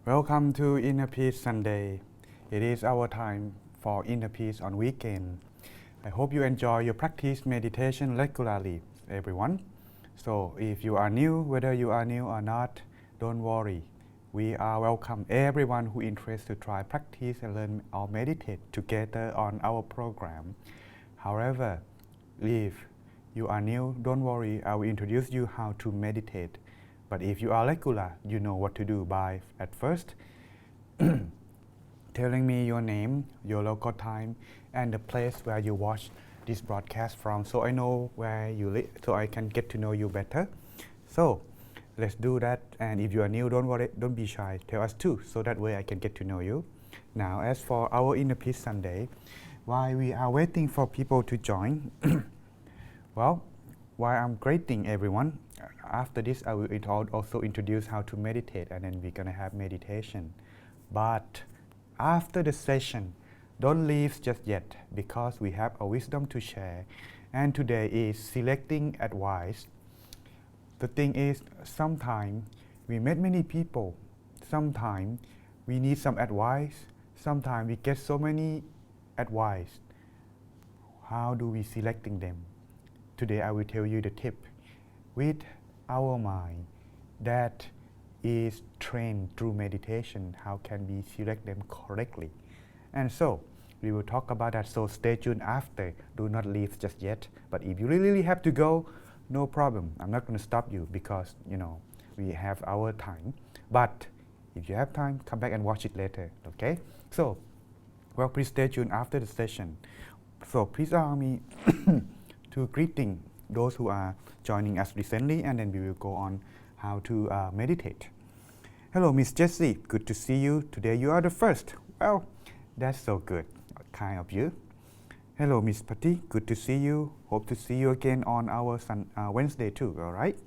Welcome to Inner Peace Sunday. It is our time for Inner Peace on weekend. I hope you enjoy your practice meditation regularly, everyone. So if you are new, whether you are new or not, don't worry. We are welcome everyone who is interested to try practice and learn or meditate together on our program. However, if you are new, don't worry, I will introduce you how to meditate. But if you are regular, you know what to do by at first telling me your name, your local time, and the place where you watch this broadcast from, so I know where you live, so I can get to know you better. So let's do that. And if you are new, don't worry, don't be shy. Tell us too, so that way I can get to know you. Now, as for our Inner Peace Sunday, while we are waiting for people to join, well, while I'm greeting everyone, after this I will also introduce how to meditate, and then we're gonna have meditation. But after the session, don't leave just yet, because we have a wisdom to share, and today is selecting advice. The thing is, sometimes we meet many people, sometimes we need some advice, sometimes we get so many advice. How do we selecting them? Today I will tell you the tip with our mind that is trained through meditation. How can we select them correctly? And so we will talk about that, so stay tuned after. Do not leave just yet. But if you really have to go, no problem. I'm not going to stop you, because we have our time. But if you have time, come back and watch it later, okay? So, well, please stay tuned after the session. So please allow me to greeting those who are joining us recently, and then we will go on how to meditate. Hello, Miss Jessie. Good to see you. Today you are the first. Well, that's so good. Kind of you. Hello, Miss Patty. Good to see you. Hope to see you again on our Wednesday too. All right.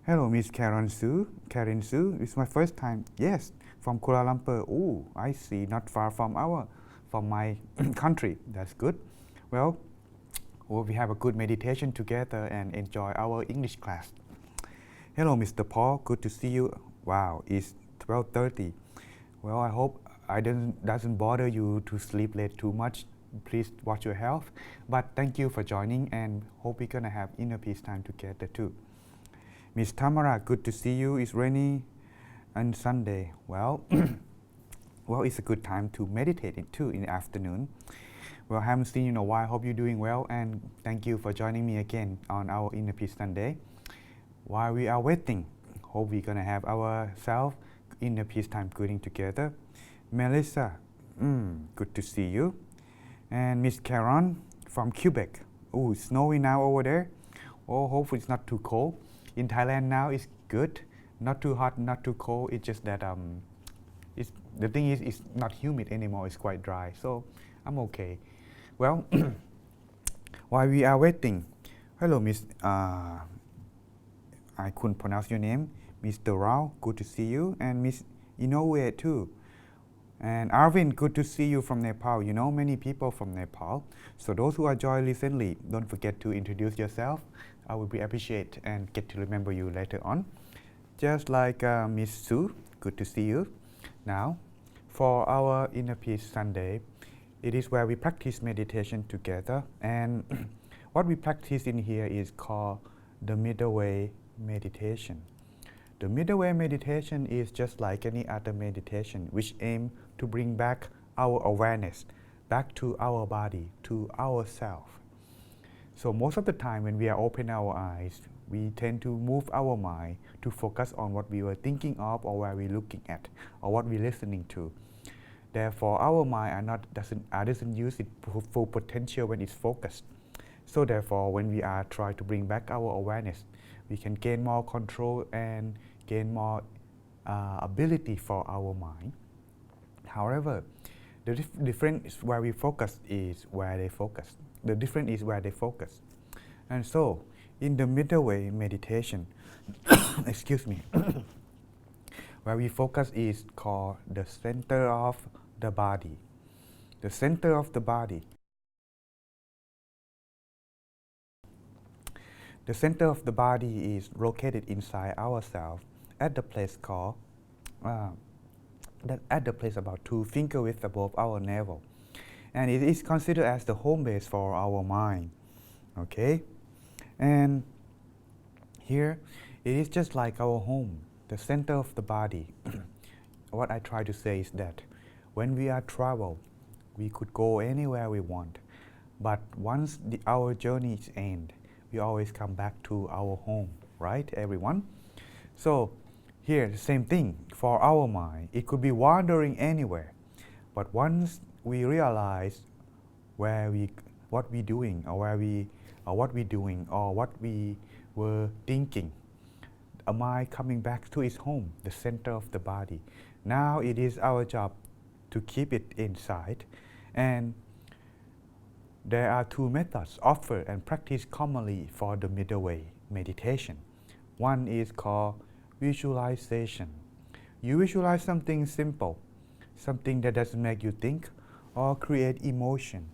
Hello, Miss Karen Sue. Karen Sue. It's my first time. Yes, from Kuala Lumpur. Oh, I see. Not far from my country. That's good. Well, we have a good meditation together and enjoy our English class. Hello, Mr. Paul. Good to see you. Wow, it's 12:30. Well, I hope I doesn't bother you to sleep late too much. Please watch your health. But thank you for joining, and hope we're gonna have inner peace time together too. Miss Tamara, good to see you. It's rainy on Sunday. Well, well, it's a good time to meditate too in the afternoon. Well, I haven't seen you in a while. Hope you're doing well, and thank you for joining me again on our Inner Peace Sunday. While we are waiting, hope we're gonna have ourselves Inner Peace time greeting together. Melissa, good to see you. And Miss Karen from Quebec. Oh, it's snowy now over there. Oh, hopefully it's not too cold. In Thailand now it's good. Not too hot, not too cold. It's just that the thing is, it's not humid anymore. It's quite dry, so I'm okay. Well, while we are waiting, hello, Miss. I couldn't pronounce your name, Mr. Rao. Good to see you, and Miss Inoue too. And Arvind, good to see you from Nepal. You know many people from Nepal. So those who are joined recently, don't forget to introduce yourself. I would be appreciate and get to remember you later on. Just like Miss Sue, good to see you. Now, for our Inner Peace Sunday, it is where we practice meditation together, and what we practice in here is called the middle way meditation. The middle way meditation is just like any other meditation, which aim to bring back our awareness back to our body, to ourself. So most of the time when we are open our eyes, we tend to move our mind to focus on what we were thinking of, or where we're looking at, or what we're listening to. Therefore, our mind doesn't use its full potential when it's focused. So therefore, when we are trying to bring back our awareness, we can gain more control and gain more ability for our mind. However, the difference where we focus is where they focus. The difference is where they focus. And so, in the middle way meditation, excuse me, where we focus is called the center of the body. The center of the body. The center of the body is located inside ourselves at the place called that at the place about 2 finger width above our navel. And it is considered as the home base for our mind. Okay? And here, it is just like our home, the center of the body. What I try to say is that when we are travel, we could go anywhere we want. But once our journeys end, we always come back to our home, right, everyone? So here, the same thing for our mind. It could be wandering anywhere. But once we realize what we doing, or what we were thinking, a mind coming back to its home, the center of the body. Now it is our job to keep it inside. And there are 2 methods offered and practiced commonly for the middle way meditation. One is called visualization. You visualize something simple, something that doesn't make you think or create emotion,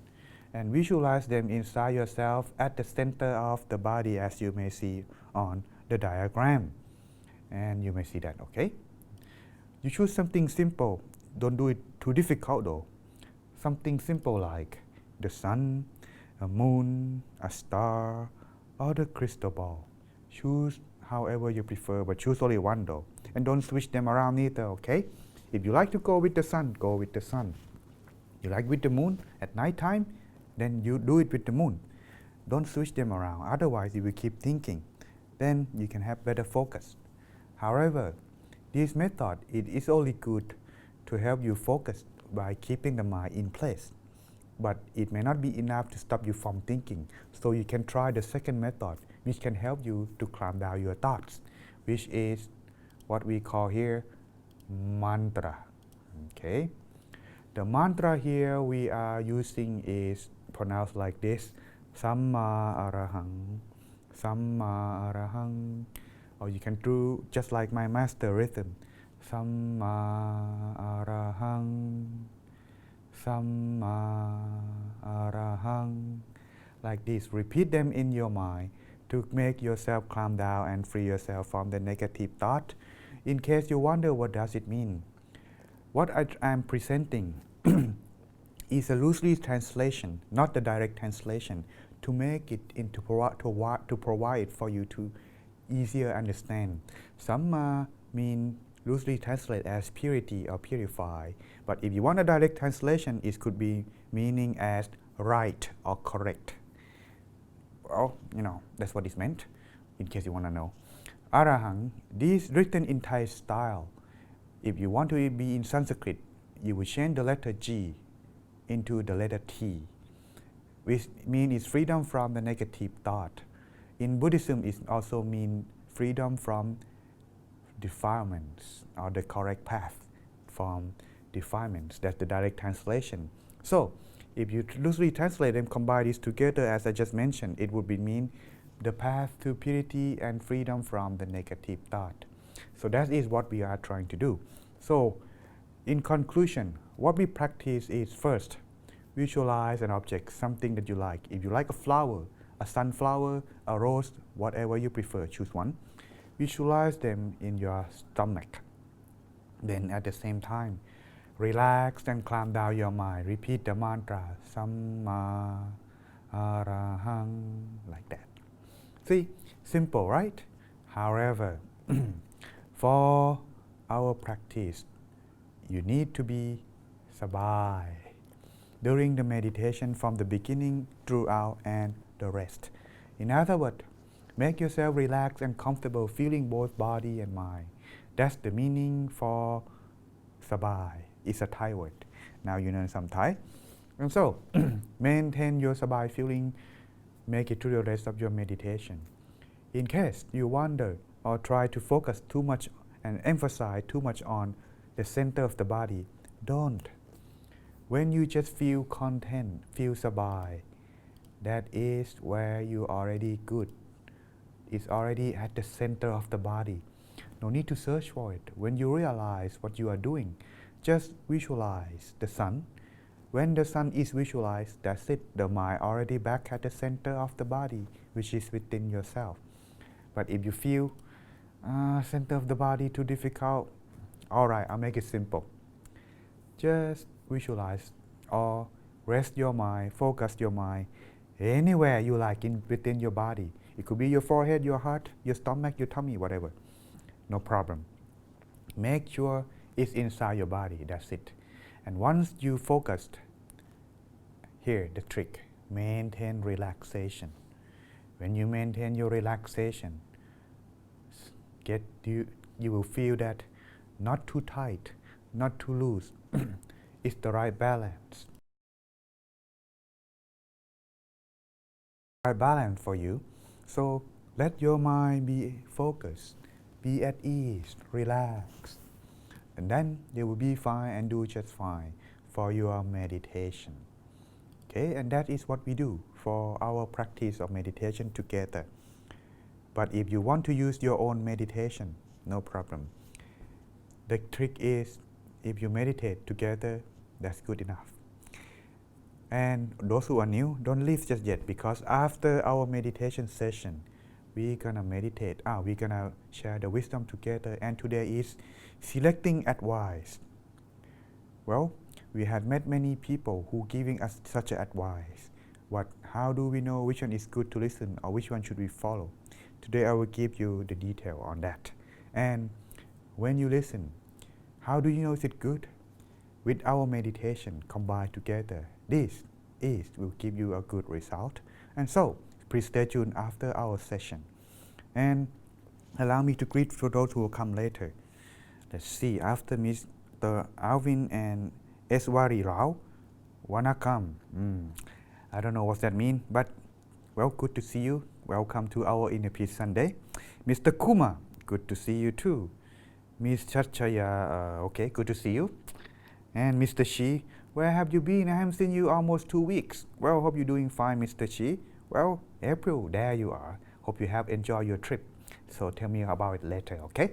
and visualize them inside yourself at the center of the body, as you may see on the diagram. And you may see that, okay? You choose something simple. Don't do it too difficult though. Something simple like the sun, a moon, a star, or the crystal ball. Choose however you prefer, but choose only one though. And don't switch them around either, okay? If you like to go with the sun, go with the sun. You like with the moon at night time, then you do it with the moon. Don't switch them around, otherwise you will keep thinking. Then you can have better focus. However, this method, it is only good to help you focus by keeping the mind in place. But it may not be enough to stop you from thinking. So you can try the second method, which can help you to calm down your thoughts, which is what we call here mantra. Okay? The mantra here we are using is pronounced like this: Samma Arahang, Samma Arahang. Or you can do just like my master rhythm: Samma Arahang, Samma Arahang. Like this. Repeat them in your mind to make yourself calm down and free yourself from the negative thought. In case you wonder what does it mean, what I am presenting is a loosely translation, not the direct translation, to make it into to provide it for you to easier understand. Samma mean loosely translate as purity or purify, but if you want a direct translation, it could be meaning as right or correct. Well, that's what it's meant, in case you want to know. Arahang, this written in Thai style. If you want to be in Sanskrit, you will change the letter G into the letter T, which means it's freedom from the negative thought. In Buddhism, it also means freedom from defilements, or the correct path from defilements. That's the direct translation. So, if you loosely translate and combine these together, as I just mentioned, it would mean the path to purity and freedom from the negative thought. So that is what we are trying to do. So, in conclusion, what we practice is first, visualize an object, something that you like. If you like a flower, a sunflower, a rose, whatever you prefer, choose one. Visualize them in your stomach. Then at the same time, relax and calm down your mind. Repeat the mantra, Samma Arahang, like that. See, simple, right? However, for our practice, you need to be sabai during the meditation from the beginning, throughout, and the rest. In other words, make yourself relaxed and comfortable, feeling both body and mind. That's the meaning for sabai. It's a Thai word. Now you know some Thai. And so, maintain your sabai feeling, make it through the rest of your meditation. In case you wonder or try to focus too much and emphasize too much on the center of the body, don't. When you just feel content, feel sabai, that is where you already good. It's already at the center of the body. No need to search for it. When you realize what you are doing, just visualize the sun. When the sun is visualized, that's it. The mind already back at the center of the body, which is within yourself. But if you feel center of the body too difficult, all right, I'll make it simple. just visualize or rest your mind, focus your mind anywhere you like within your body. It could be your forehead, your heart, your stomach, your tummy, whatever. No problem. Make sure it's inside your body, that's it. And once you focused, here the trick, maintain relaxation. When you maintain your relaxation, you will feel that not too tight, not too loose. It's the right balance. Right balance for you. So let your mind be focused, be at ease, relax. And then you will be fine and do just fine for your meditation. Okay, and that is what we do for our practice of meditation together. But if you want to use your own meditation, no problem. The trick is, if you meditate together, that's good enough. And those who are new, don't leave just yet, because after our meditation session, we're gonna meditate. We're gonna share the wisdom together, and today is selecting advice. Well, we have met many people who giving us such advice. How do we know which one is good to listen or which one should we follow? Today I will give you the detail on that. And when you listen, how do you know is it good? With our meditation combined together, this will give you a good result. And so, please stay tuned after our session. And allow me to greet for those who will come later. Let's see, after Mr. Alvin and Eswari Rao, wanna come. I don't know what that means, but well, good to see you. Welcome to our iPSunday. Mr. Kuma, good to see you too. Miss Chachaya, okay, good to see you. And Mr. Shi, where have you been? I haven't seen you almost 2 weeks. Well, hope you're doing fine, Mr. Shi. Well, April, there you are. Hope you have enjoyed your trip. So tell me about it later, okay?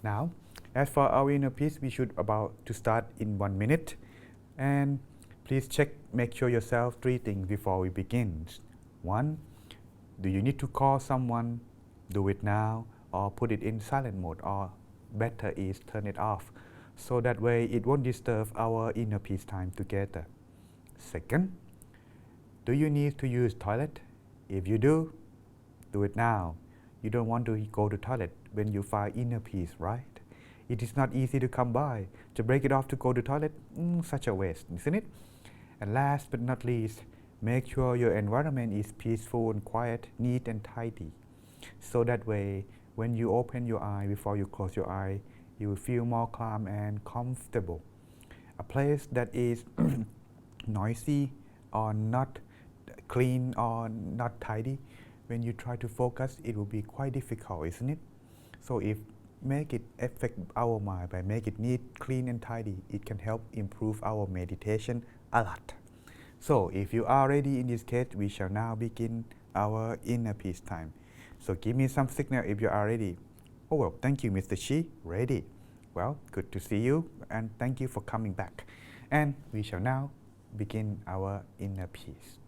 Now, as for our inner peace, we should about to start in 1 minute. And please make sure yourself 3 things before we begin. 1, do you need to call someone? Do it now, or put it in silent mode, or better is turn it off. So that way it won't disturb our inner peace time together. 2nd, do you need to use toilet? If you do it now. You don't want to go to toilet when you find inner peace, right? It is not easy to come by. To break it off to go to toilet, such a waste, isn't it? And last but not least, make sure your environment is peaceful and quiet, neat and tidy. So that way, when you open your eye, before you close your eye, you will feel more calm and comfortable. A place that is noisy or not clean or not tidy, when you try to focus, it will be quite difficult, isn't it? So if make it affect our mind by make it neat, clean and tidy, it can help improve our meditation a lot. So if you are ready in this case, we shall now begin our inner peace time. So give me some signal if you are ready. Oh well, thank you, Mr. Shi. Ready. Well, good to see you, and thank you for coming back. And we shall now begin our inner peace.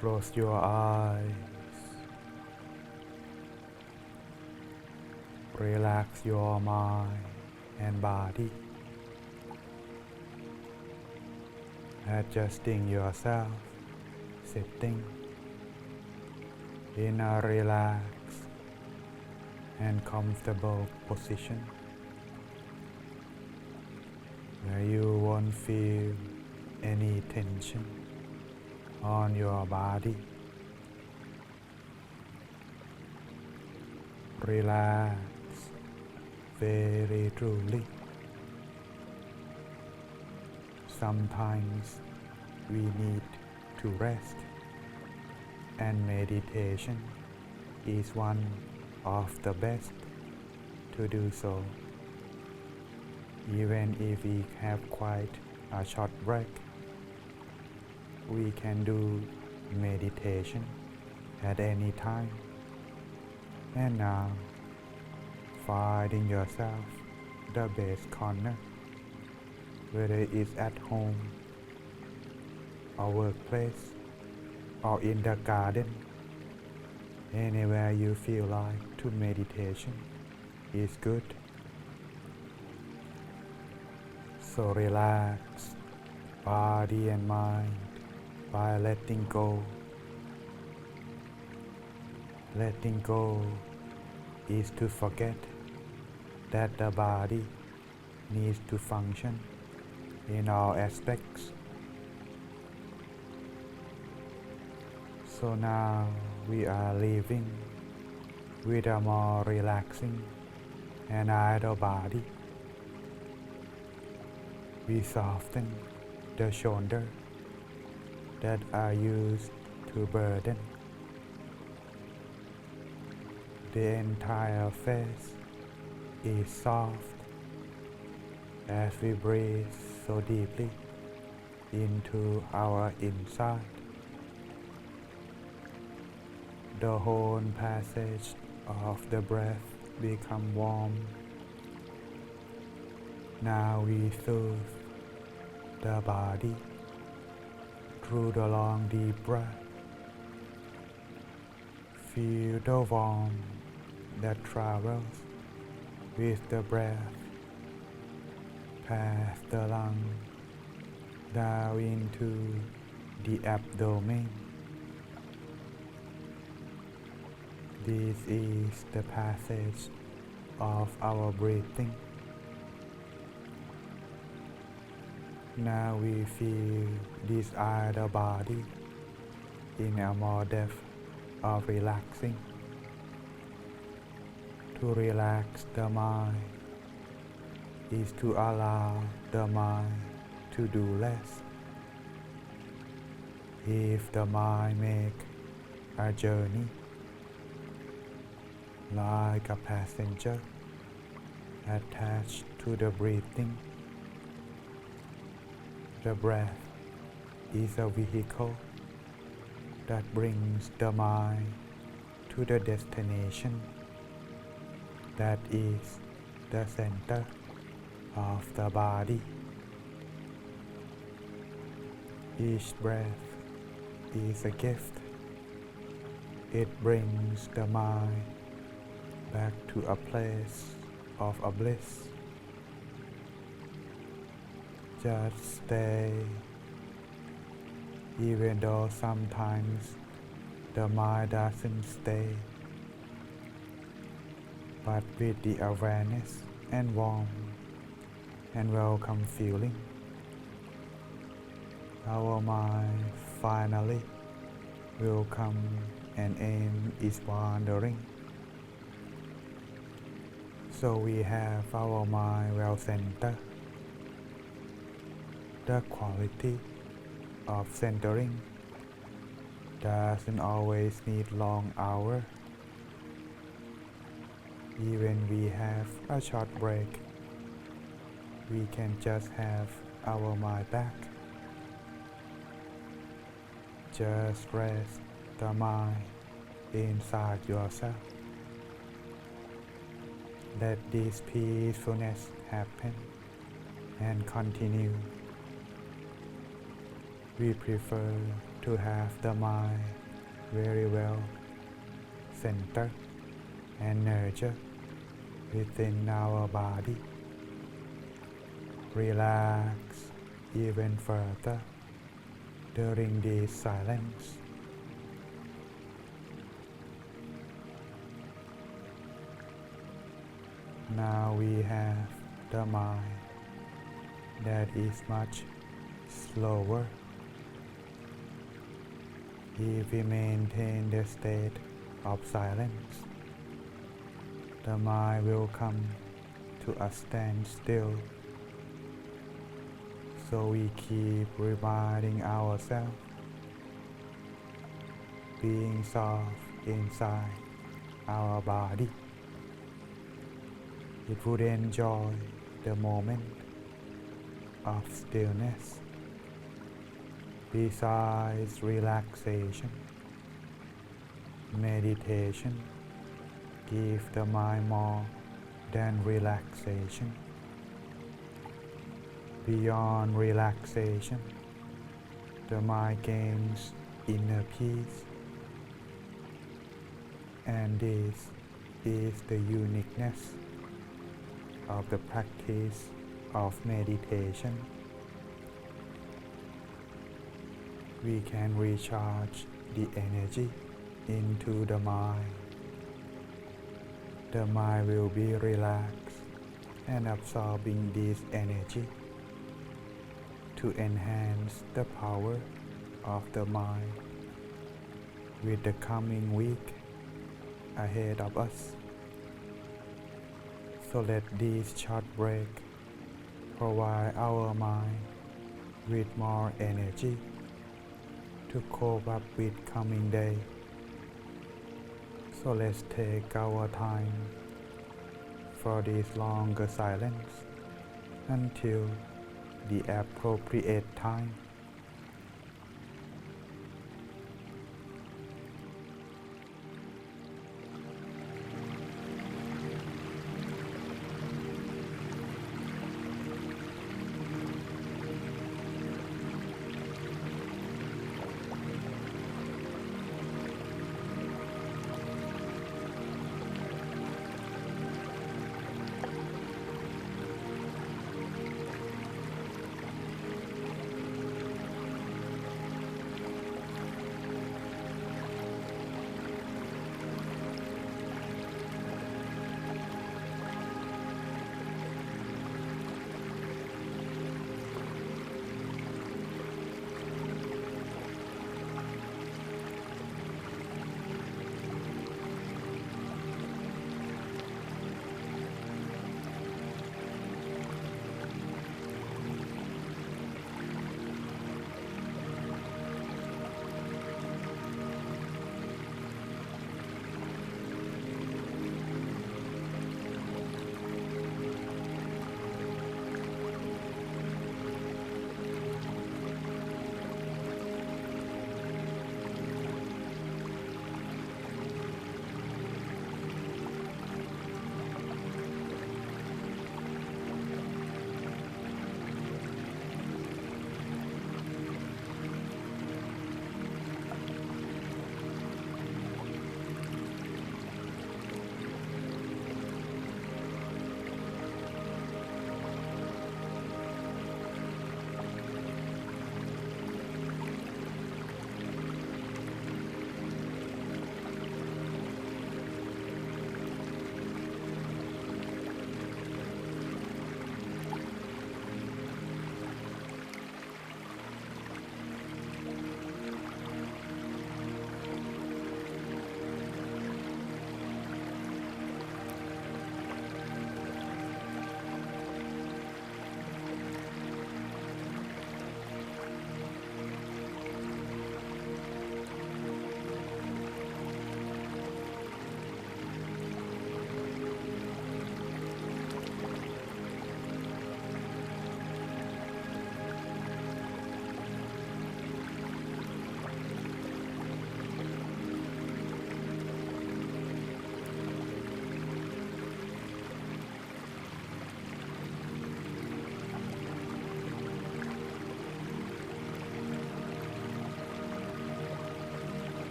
Close your eyes. Relax your mind and body. Adjusting yourself, sitting in a relaxed and comfortable position where you won't feel any tension on your body. Relax very truly. Sometimes we need to rest, and meditation is one of the best to do so. Even if we have quite a short break, we can do meditation at any time. And now, finding yourself the best corner, whether it's at home or workplace or in the garden. Anywhere you feel like to meditation is good. So relax body and mind by letting go. Letting go is to forget that the body needs to function in all aspects. So now we are living with a more relaxing and idle body. We soften the shoulder that are used to burden. The entire face is soft as we breathe so deeply into our inside. The whole passage of the breath become warm. Now we soothe the body through the long deep breath. Feel the warmth that travels with the breath past the lung down into the abdomen. This is the passage of our breathing. Now we feel this idle body in a more depth of relaxing. To relax the mind is to allow the mind to do less. If the mind make a journey like a passenger attached to the breathing, the breath is a vehicle that brings the mind to the destination that is the center of the body. Each breath is a gift. It brings the mind back to a place of a bliss. Just stay, even though sometimes the mind doesn't stay, but with the awareness and warmth and welcome feeling, our mind finally will come and end its wandering. So we have our mind well centered. The quality of centering doesn't always need long hours. Even we have a short break, we can just have our mind back. Just rest the mind inside yourself. Let this peacefulness happen and continue. We prefer to have the mind very well centered and nurtured within our body. Relax even further during this silence. Now we have the mind that is much slower. If we maintain the state of silence, the mind will come to a standstill. So we keep reminding ourselves, being soft inside our body. It would enjoy the moment of stillness. Besides relaxation, meditation gives the mind more than relaxation. Beyond relaxation, The mind gains inner peace, and this is the uniqueness of the practice of meditation. We can recharge the energy into the mind. The mind will be relaxed and absorbing this energy to enhance the power of the mind with the coming week ahead of us. So let this short break provide our mind with more energy to cope up with coming day. So let's take our time for this longer silence until the appropriate time.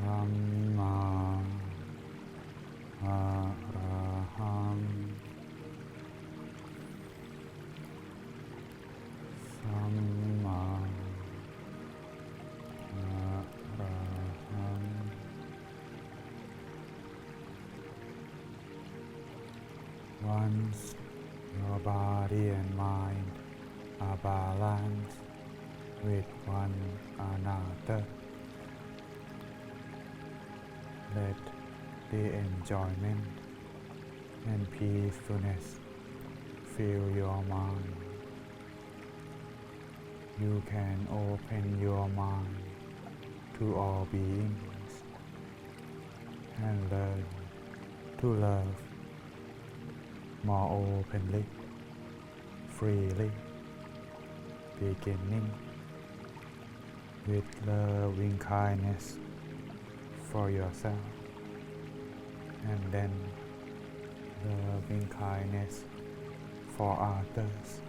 Samma Araham Samma Araham. Once your body and mind are balanced with one another, let the enjoyment and peacefulness fill your mind. You can open your mind to all beings and learn to love more openly, freely, beginning with loving kindness for yourself and then loving kindness for others.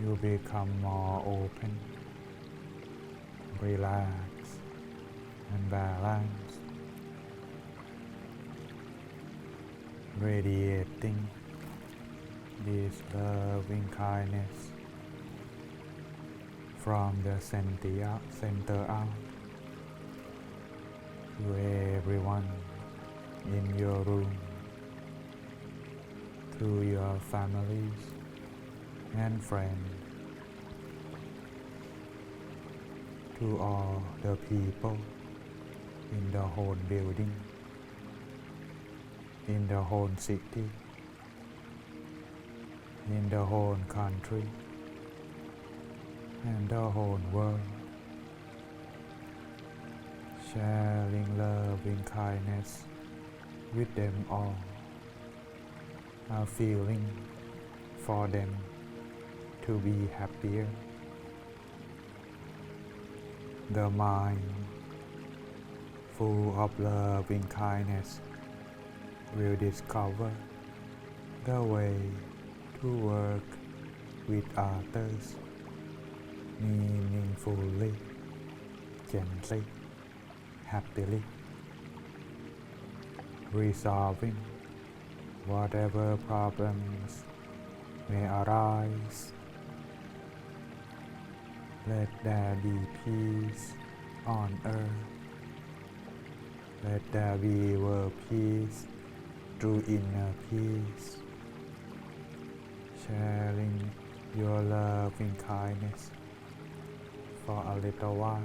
You become more open, relaxed, and balanced, radiating this loving kindness from the center out to everyone in your room, to your families and friends, to all the people in the whole building, in the whole city, in the whole country, and the whole world, sharing loving kindness with them all, a feeling for them to be happier. The mind full of loving kindness will discover the way to work with others meaningfully, gently, happily, resolving whatever problems may arise. Let there be peace on earth. Let there be world peace through inner peace. Sharing your loving kindness for a little while.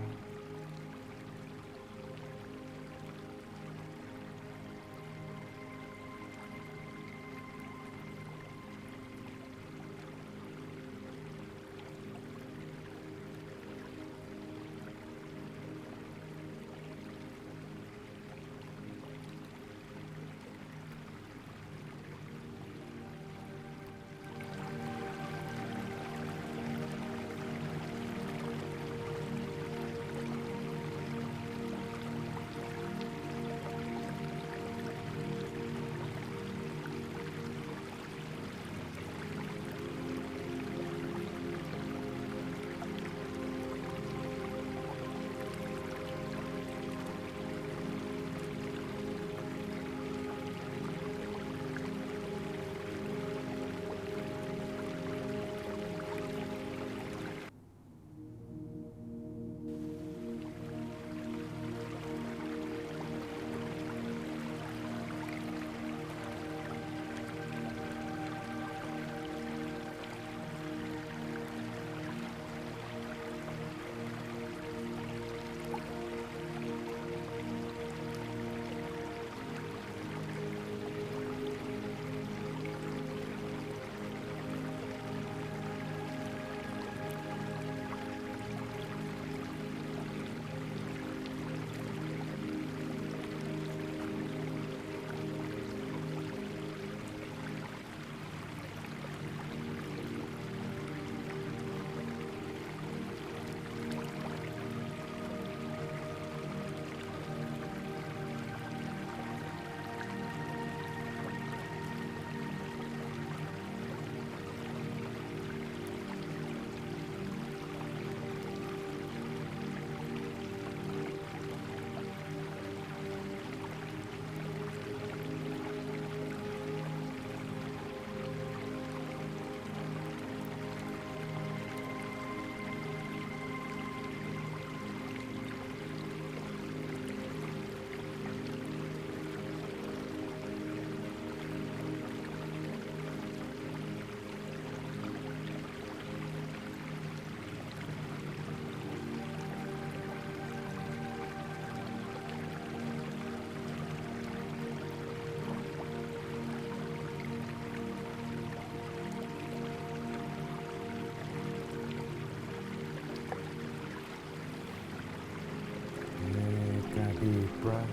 breath.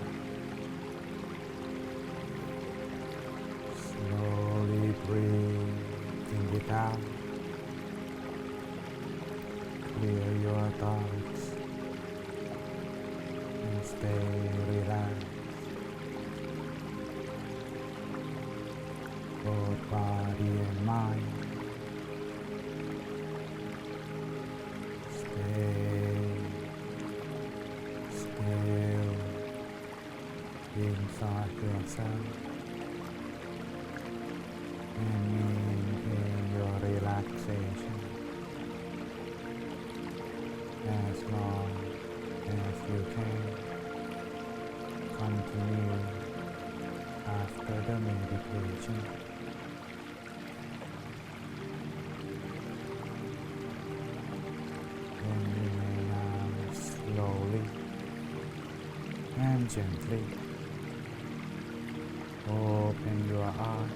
Slowly breathing it out. Clear your thoughts and stay relaxed. Both body and mind. Stay still inside yourself and maintain your relaxation as long as you can. Continue after the meditation. Then you may now slowly and gently open your eyes.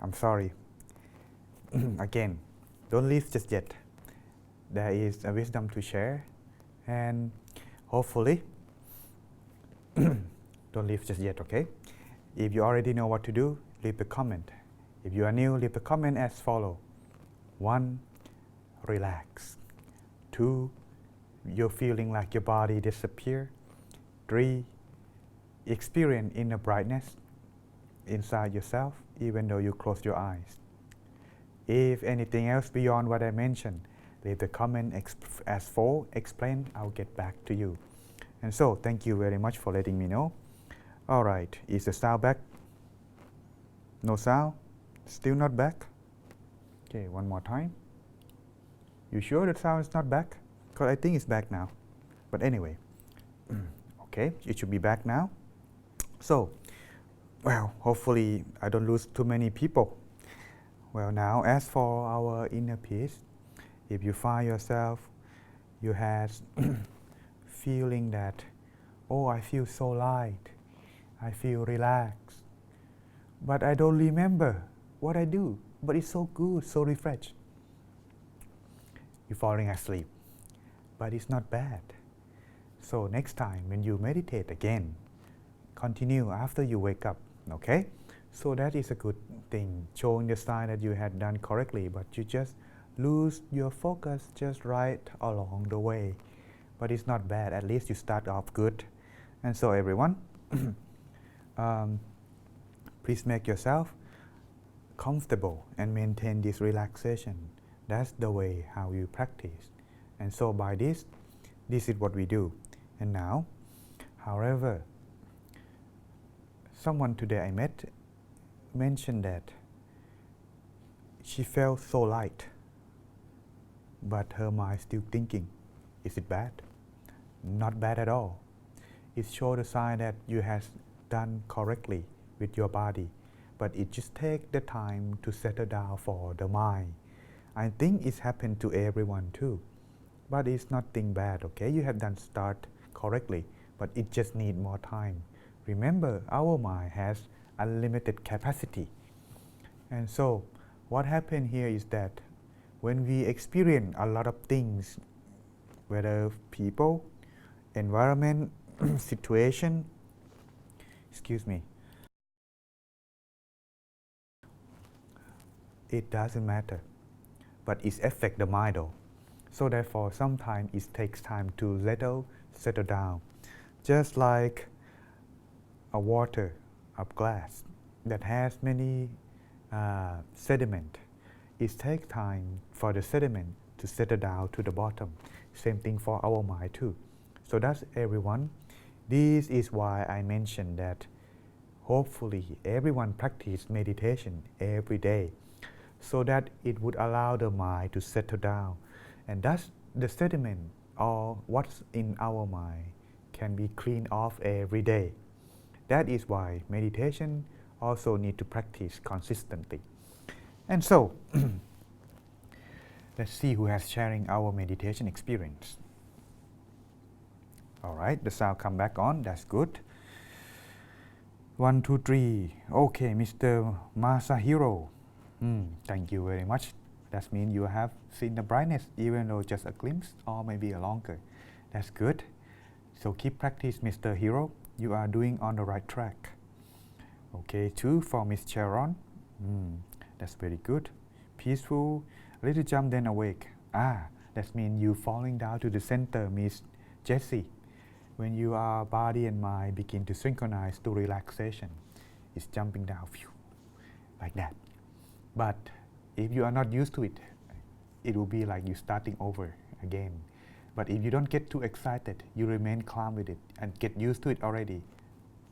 I'm sorry. Again, don't leave just yet. There is a wisdom to share, and hopefully, don't leave just yet, okay? If you already know what to do, leave a comment. If you are new, leave a comment as follow. 1. Relax. 2. You're feeling like your body disappear. 3. Experience inner brightness inside yourself, even though you close your eyes. If anything else beyond what I mentioned, leave the comment as for explain. I'll get back to you. And so, thank you very much for letting me know. All right, is the sound back? No sound? Still not back? Okay, one more time. You sure the sound is not back? Because I think it's back now. But anyway, okay, it should be back now. So, well, hopefully I don't lose too many people. Well, now as for our inner peace, if you find yourself, you have feeling that, oh, I feel so light, I feel relaxed, but I don't remember what I do, but it's so good, so refreshed. You're falling asleep, but it's not bad. So next time when you meditate again, continue after you wake up, okay? So that is a good thing, showing the sign that you had done correctly, but you just lose your focus just right along the way. But it's not bad, at least you start off good. And so everyone, please make yourself comfortable and maintain this relaxation. That's the way how you practice. And so by this is what we do. And now, however, someone today I met mentioned that she felt so light, but her mind still thinking. Is it bad? Not bad at all. It shows a sign that you have done correctly with your body, but it just takes the time to settle down for the mind. I think it's happened to everyone too, but it's nothing bad, okay? You have done start correctly, but it just need more time. Remember, our mind has unlimited capacity. And so what happened here is that when we experience a lot of things, whether people, environment, situation, excuse me, it doesn't matter, but it affects the mind though. So therefore, sometimes it takes time to settle down. Just like a water of glass that has many sediment, it takes time for the sediment to settle down to the bottom. Same thing for our mind too. So that's everyone. This is why I mentioned that hopefully everyone practice meditation every day so that it would allow the mind to settle down. And thus the sediment or what's in our mind can be cleaned off every day. That is why meditation also need to practice consistently. And so, let's see who has sharing our meditation experience. All right, the sound come back on, that's good. 1, 2, 3. Okay, Mr. Masahiro. Thank you very much. That means you have seen the brightness, even though just a glimpse or maybe a longer. That's good. So keep practice, Mr. Hero. You are doing on the right track. Okay, 2 for Miss Sharon. That's very good. Peaceful, little jump then awake. That means you falling down to the center, Miss Jessie. When your body and mind begin to synchronize to relaxation, it's jumping down, phew, like that. But if you are not used to it, it will be like you starting over again. But if you don't get too excited, you remain calm with it and get used to it already,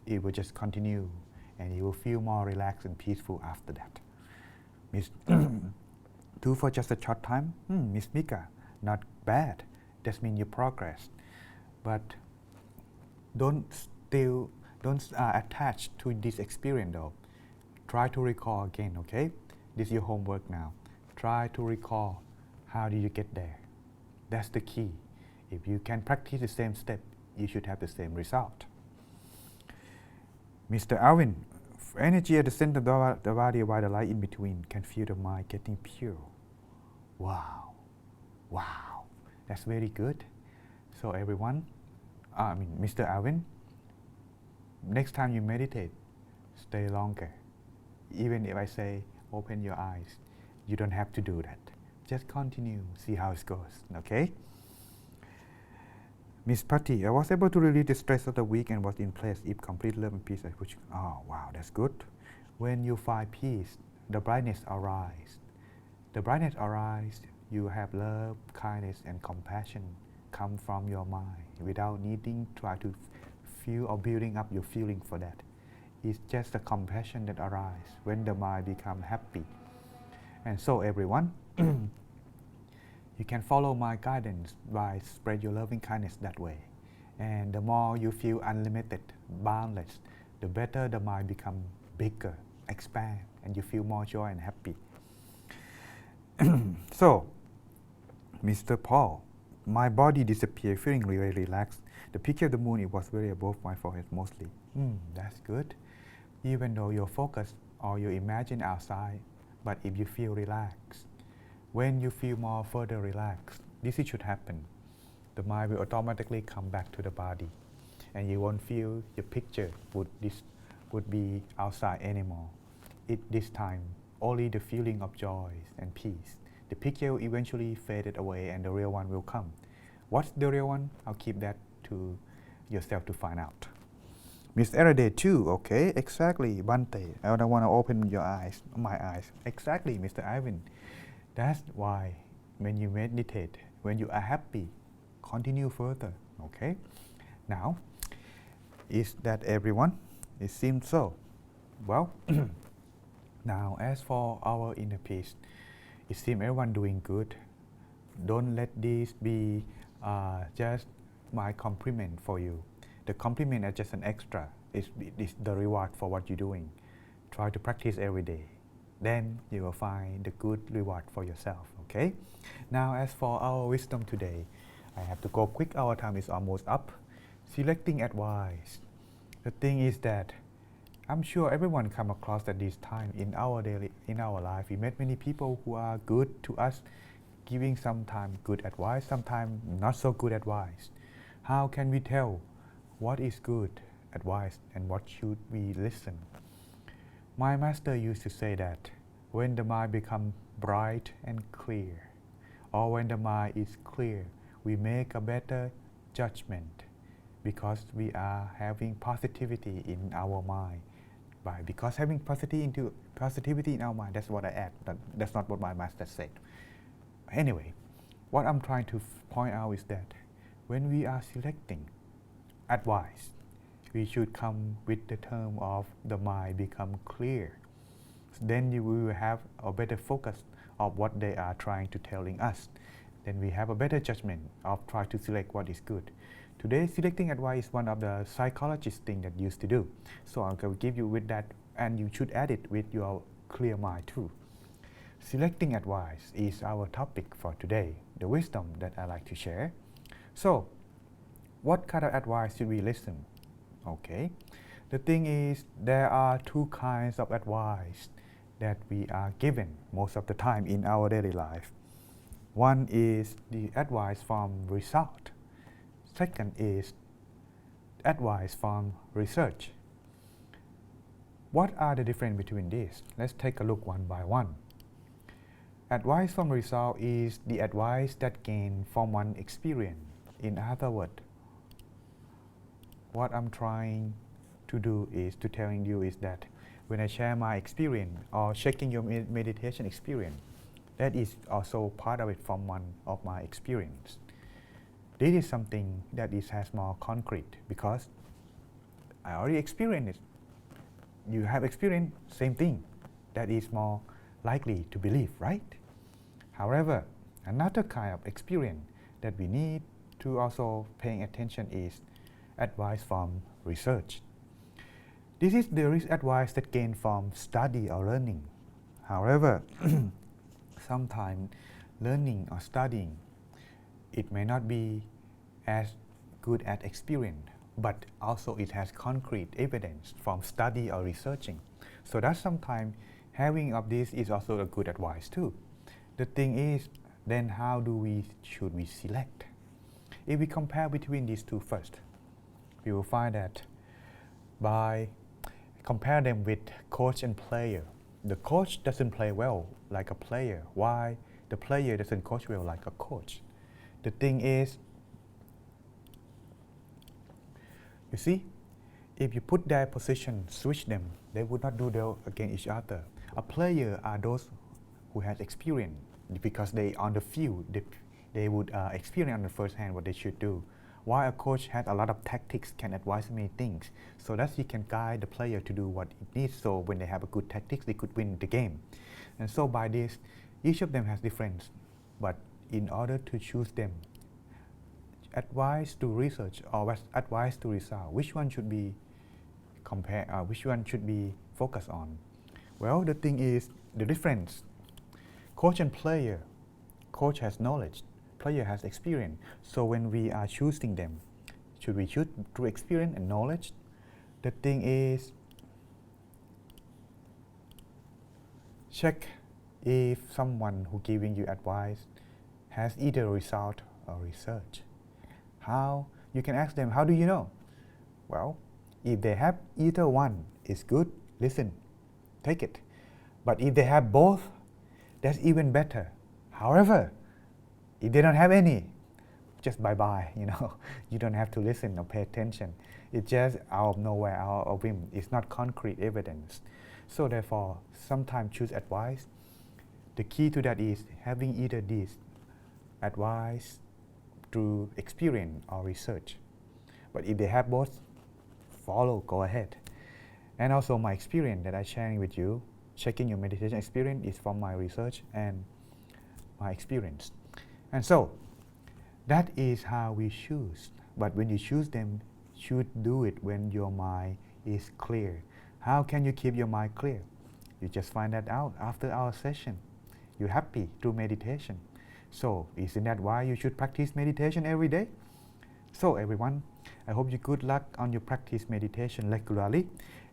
it will just continue and you will feel more relaxed and peaceful after that. Miss 2 for just a short time. Miss Mika, not bad. That means you progress. But don't attach to this experience though. Try to recall again, okay? This is your homework now. Try to recall how did you get there. That's the key. If you can practice the same step, you should have the same result. Mr. Alvin, energy at the center of the body while the light in between can feel the mind getting pure. Wow. That's very good. So everyone, Mr. Alvin, next time you meditate, stay longer. Even if I say open your eyes, you don't have to do that. Just continue, see how it goes, okay? Miss Patty, I was able to release the stress of the week and was in place. If complete love and peace, I push. Oh, wow, that's good. When you find peace, the brightness arises. The brightness arises, you have love, kindness, and compassion come from your mind without needing to try to feel or building up your feeling for that. It's just the compassion that arises when the mind becomes happy. And so everyone, you can follow my guidance by spread your loving kindness that way. And the more you feel unlimited, boundless, the better the mind becomes bigger, expand, and you feel more joy and happy. So, Mr. Paul, my body disappeared, feeling really relaxed. The picture of the moon, it was very above my forehead mostly. That's good. Even though you're focused or you imagine outside, but if you feel relaxed, when you feel more further relaxed, this should happen. The mind will automatically come back to the body, and you won't feel your picture would be outside anymore. This time, only the feeling of joy and peace. The picture will eventually fade away, and the real one will come. What's the real one? I'll keep that to yourself to find out. Miss Eraday too, okay, exactly, Bante. I don't want to open my eyes. Exactly, Mr. Ivan. That's why when you meditate, when you are happy, continue further, okay? Now, is that everyone? It seems so. Well, now as for our inner peace, it seems everyone doing good. Don't let this be just my compliment for you. The compliment is just an extra. It's the reward for what you're doing. Try to practice every day. Then you will find the good reward for yourself, okay? Now as for our wisdom today, I have to go quick. Our time is almost up. Selecting advice. The thing is that I'm sure everyone come across at this time in our life. We met many people who are good to us, giving sometimes good advice, sometimes not so good advice. How can we tell what is good advice and what should we listen? My master used to say that when the mind becomes bright and clear, or when the mind is clear, we make a better judgment because we are having positivity in our mind. Because having positivity in our mind, that's what I add. That's not what my master said. Anyway, what I'm trying to point out is that when we are selecting advice, we should come with the term of the mind become clear. Then you will have a better focus of what they are trying to telling us. Then we have a better judgment of try to select what is good. Today, selecting advice is one of the psychologist thing that used to do. So I will give you with that, and you should add it with your clear mind too. Selecting advice is our topic for today, the wisdom that I like to share. So, what kind of advice should we listen? Okay, the thing is there are two kinds of advice that we are given most of the time in our daily life. One is the advice from result. Second is advice from research. What are the difference between these? Let's take a look one by one. Advice from result is the advice that gained from one experience. In other words, what I'm trying to do is to telling you is that when I share my experience or checking your meditation experience, that is also part of it from one of my experience. This is something that has more concrete because I already experienced it. You have experienced same thing. That is more likely to believe, right? However, another kind of experience that we need to also paying attention is advice from research. This is the advice that gained from study or learning. However, sometimes learning or studying, it may not be as good as experience, but also it has concrete evidence from study or researching. So that sometimes having of this is also a good advice too. The thing is, then how should we select? If we compare between these two first, we will find that by compare them with coach and player. The coach doesn't play well like a player. Why? The player doesn't coach well like a coach. The thing is, you see, if you put their position, switch them, they would not do well against each other. A player are those who has experience because they on the field, they would experience on the first hand what they should do. While a coach has a lot of tactics, can advise many things, so that he can guide the player to do what it needs. So when they have a good tactics, they could win the game. And so by this, each of them has difference. But in order to choose them, advice to research or advice to result, which one should be which one should be focused on? Well, the thing is the difference. Coach and player, coach has knowledge, player has experience. So when we are choosing them, should we choose through experience and knowledge? The thing is, check if someone who giving you advice has either result or research. How? You can ask them, how do you know? Well, if they have either one, it's good, listen, take it. But if they have both, that's even better. However, if they don't have any, just bye-bye, you don't have to listen or pay attention. It's just out of nowhere, out of whim. It's not concrete evidence. So therefore, sometimes choose advice. The key to that is having either this advice through experience or research. But if they have both, follow, go ahead. And also my experience that I'm sharing with you, checking your meditation experience is from my research and my experience. And so, that is how we choose. But when you choose them, should do it when your mind is clear. How can you keep your mind clear? You just find that out after our session. You're happy through meditation. So, isn't that why you should practice meditation every day? So everyone, I hope you good luck on your practice meditation regularly.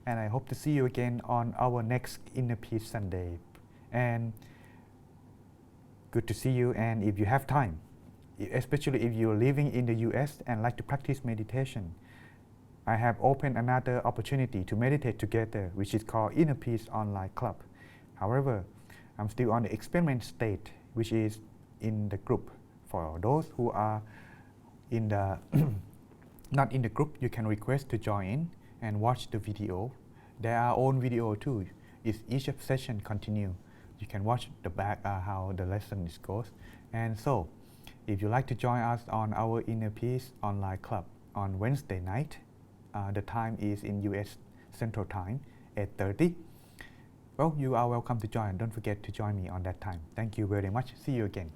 And I hope to see you again on our next Inner Peace Sunday. And good to see you. And if you have time, especially if you're living in the US and like to practice meditation, I have opened another opportunity to meditate together, which is called Inner Peace Online Club. However, I'm still on the experiment state, which is in the group. For those who are in the not in the group, you can request to join in and watch the video. There are own video too. If each session continue, you can watch the back how the lesson goes. And so, if you like to join us on our Inner Peace Online Club on Wednesday night, the time is in US Central Time, 8:30. Well, you are welcome to join. Don't forget to join me on that time. Thank you very much. See you again.